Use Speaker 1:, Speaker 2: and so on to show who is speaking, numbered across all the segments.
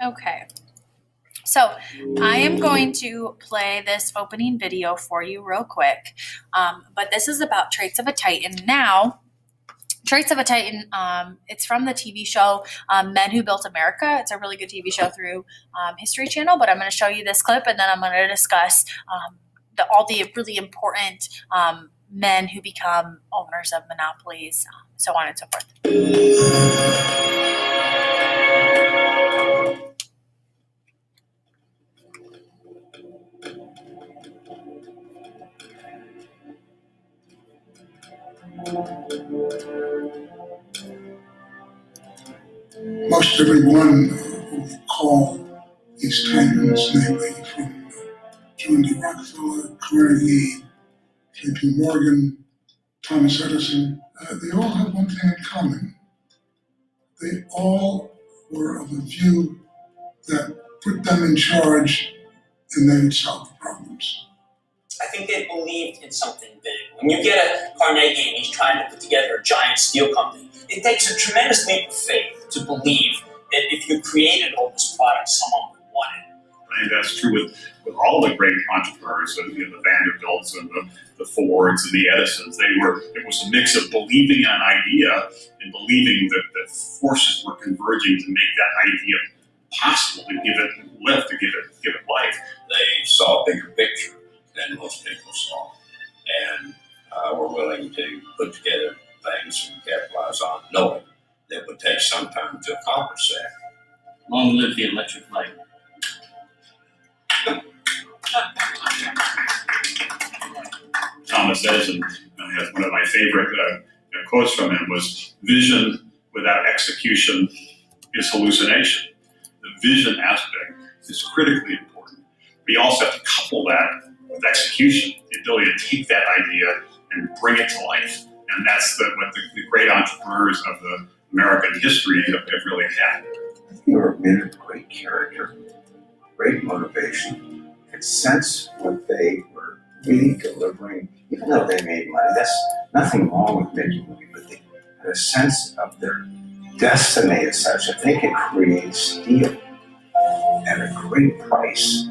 Speaker 1: Okay, so I am going to play this opening video for you real quick, but this is about Traits of a Titan. Now, Traits of a Titan, it's from the TV show Men Who Built America. It's a really good TV show through History Channel, but I'm going to show you this clip and then I'm going to discuss all the really important men who become owners of monopolies, so on and so forth.
Speaker 2: Most everyone who we call these titans, namely from John D. Rockefeller, Carnegie, J.P. Morgan, Thomas Edison, they all have one thing in common. They all were of a view that put them in charge and they would solve the problems.
Speaker 3: I think they believed in something big. When you get a Carnegie and he's trying to put together a giant steel company, it takes a tremendous leap of faith to believe that if you created all this product, someone would want it.
Speaker 4: I think that's true with all the great entrepreneurs, the Vanderbilts and the Fords and the Edisons. It was a mix of believing in an idea and believing that forces were converging to make that idea possible, to give it lift, to give it life.
Speaker 5: They saw a bigger picture than most people saw, and were willing to put together things and capitalize on, knowing that it would take some time to accomplish that.
Speaker 3: Long live the electric light.
Speaker 4: Thomas Edison has one of my favorite quotes from him was, "Vision without execution is hallucination." The vision aspect is critically important. We also have to couple that with execution, the ability to take that idea and bring it to life. And that's what the great entrepreneurs of the American history have really had.
Speaker 6: You were men of great character, great motivation, could sense what they were really delivering, even though they made money. That's nothing wrong with making money, but they had a sense of their destiny as such that they could create steel at a great price.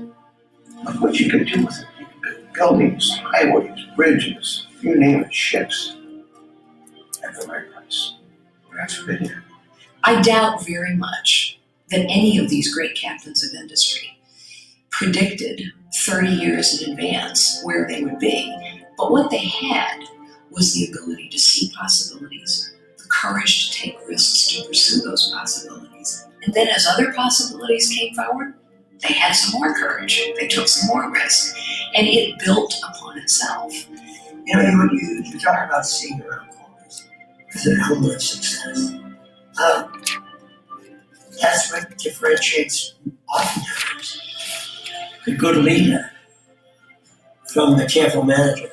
Speaker 6: Look what you could do with it. You could build buildings, highways, bridges, you name it, ships, at the right price. That's what they did.
Speaker 7: I doubt very much that any of these great captains of industry predicted 30 years in advance where they would be. But what they had was the ability to see possibilities, the courage to take risks to pursue those possibilities. And then as other possibilities came forward, they had some more courage, they took some more risks, and it built upon itself.
Speaker 8: You know, you talk about seeing around corners as an element of success. That's what differentiates oftentimes the good leader from the careful manager.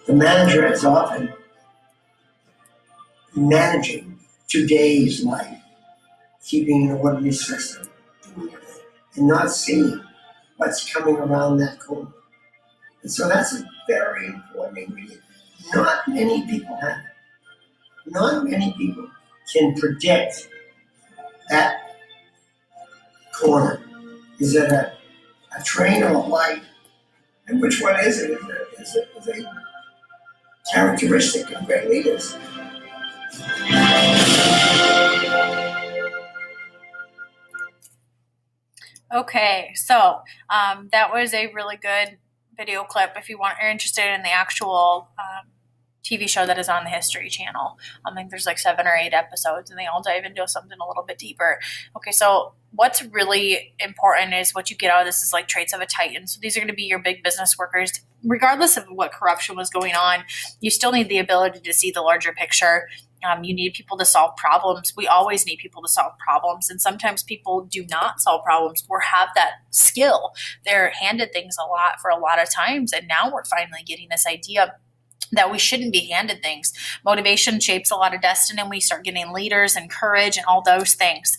Speaker 8: The manager is often managing today's life, keeping an orderly system, and not seeing what's coming around that corner. And so that's a very important ingredient. Not many people have it. Not many people can predict that corner. Is it a train or a light? And which one is it? Is a characteristic of great leaders.
Speaker 1: Okay, so that was a really good video clip if you are interested in the actual TV show that is on the History Channel. I think there's like 7 or 8 episodes and they all dive into something a little bit deeper. Okay, so what's really important is what you get out of this is like traits of a titan. So these are going to be your big business workers. Regardless of what corruption was going on, you still need the ability to see the larger picture. You need people to solve problems. We always need people to solve problems. And sometimes people do not solve problems or have that skill. They're handed things a lot for a lot of times. And now we're finally getting this idea that we shouldn't be handed things. Motivation shapes a lot of destiny, and we start getting leaders and courage and all those things.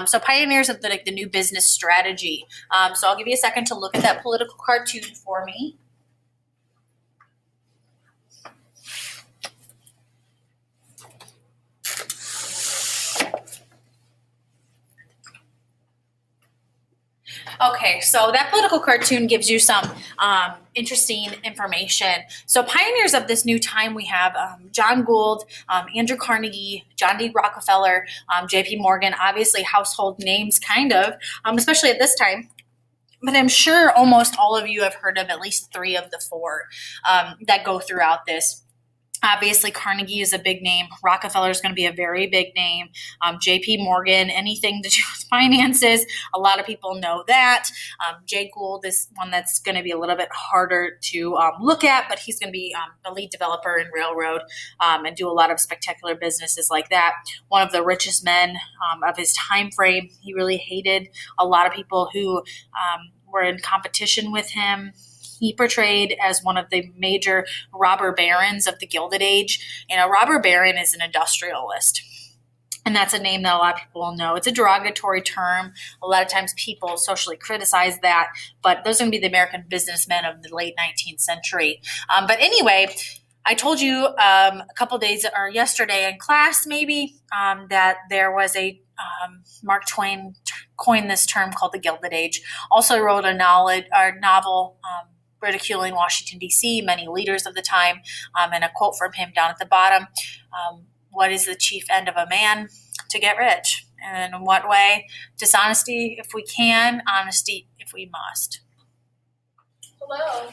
Speaker 1: So pioneers of the new business strategy. So I'll give you a second to look at that political cartoon for me. Okay, so that political cartoon gives you some interesting information. So pioneers of this new time, we have John Gould, Andrew Carnegie, John D. Rockefeller, J.P. Morgan, obviously household names kind of, especially at this time. But I'm sure almost all of you have heard of at least 3 of the 4 that go throughout this. Obviously, Carnegie is a big name. Rockefeller is going to be a very big name. J.P. Morgan, anything to do with finances, a lot of people know that. Jay Gould is one that's going to be a little bit harder to look at, but he's going to be a lead developer in railroad and do a lot of spectacular businesses like that. One of the richest men of his time frame. He really hated a lot of people who were in competition with him. He portrayed as one of the major robber barons of the Gilded Age. And a robber baron is an industrialist. And that's a name that a lot of people will know. It's a derogatory term. A lot of times people socially criticize that, but those are going to be the American businessmen of the late 19th century. But anyway, I told you a couple days or yesterday in class maybe that there was a Mark Twain coined this term called the Gilded Age. Also wrote a novel ridiculing Washington, D.C., many leaders of the time, and a quote from him down at the bottom. What is the chief end of a man? To get rich. And in what way? Dishonesty if we can, honesty if we must. Hello.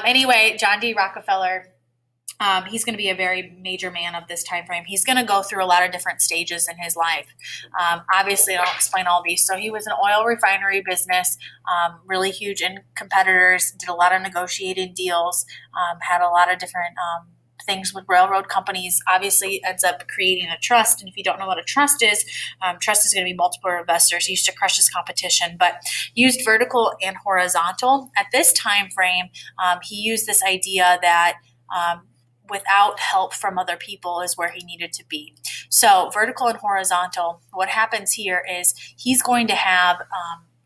Speaker 1: Anyway, John D. Rockefeller, he's going to be a very major man of this time frame. He's going to go through a lot of different stages in his life. Obviously, I don't explain all these. So he was an oil refinery business, really huge in competitors, did a lot of negotiating deals, had a lot of different things with railroad companies. Obviously, ends up creating a trust. And if you don't know what a trust is going to be multiple investors. He used to crush his competition, but used vertical and horizontal. At this time frame, he used this idea that without help from other people is where he needed to be. So vertical and horizontal, what happens here is he's going to have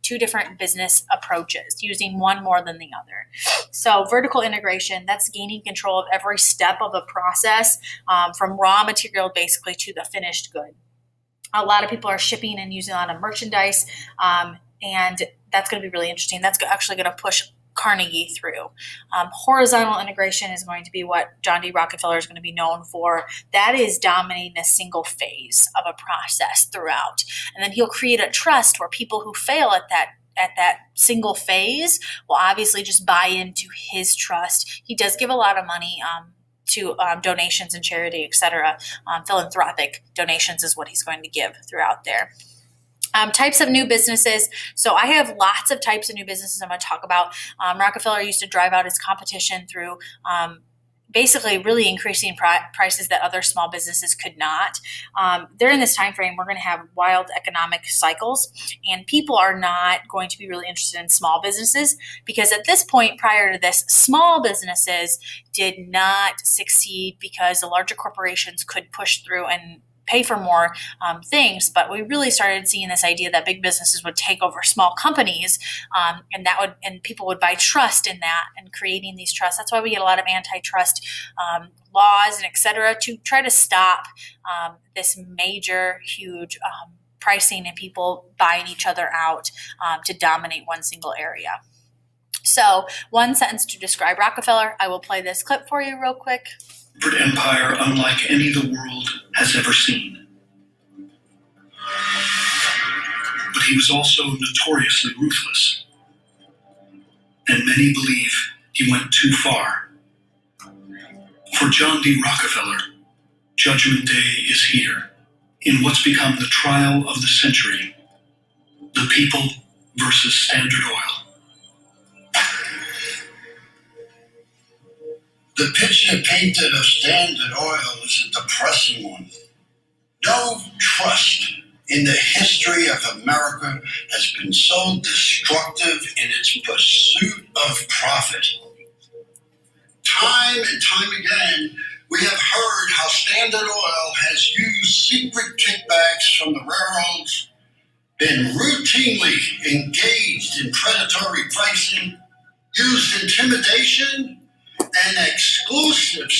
Speaker 1: 2 different business approaches, using one more than the other. So vertical integration, that's gaining control of every step of a process from raw material basically to the finished good. A lot of people are shipping and using a lot of merchandise, and that's going to be really interesting. That's actually going to push Carnegie through. Horizontal integration is going to be what John D. Rockefeller is going to be known for. That is dominating a single phase of a process throughout. And then he'll create a trust where people who fail at that single phase will obviously just buy into his trust. He does give a lot of money to donations and charity, etc. Philanthropic donations is what he's going to give throughout there. Types of new businesses. So I have lots of types of new businesses I'm going to talk about. Rockefeller used to drive out his competition through basically really increasing prices that other small businesses could not. During this time frame, we're going to have wild economic cycles, and people are not going to be really interested in small businesses because at this point, prior to this, small businesses did not succeed because the larger corporations could push through and pay for more things, but we really started seeing this idea that big businesses would take over small companies, and people would buy trust in that and creating these trusts. That's why we get a lot of antitrust laws and et cetera to try to stop this major, huge pricing and people buying each other out to dominate one single area. So, one sentence to describe Rockefeller. I will play this clip for you real quick.
Speaker 9: Empire unlike any the world has ever seen. But he was also notoriously ruthless, and many believe he went too far. For John D. Rockefeller, Judgment Day is here, in what's become the trial of the century, the people versus Standard Oil.
Speaker 10: The picture painted of Standard Oil is a depressing one. No trust in the history of America has been so destructive in its pursuit of profit. Time and time again, we have heard how Standard Oil has used secret kickbacks from the railroads, been routinely engaged in predatory pricing, used intimidation, and exclusive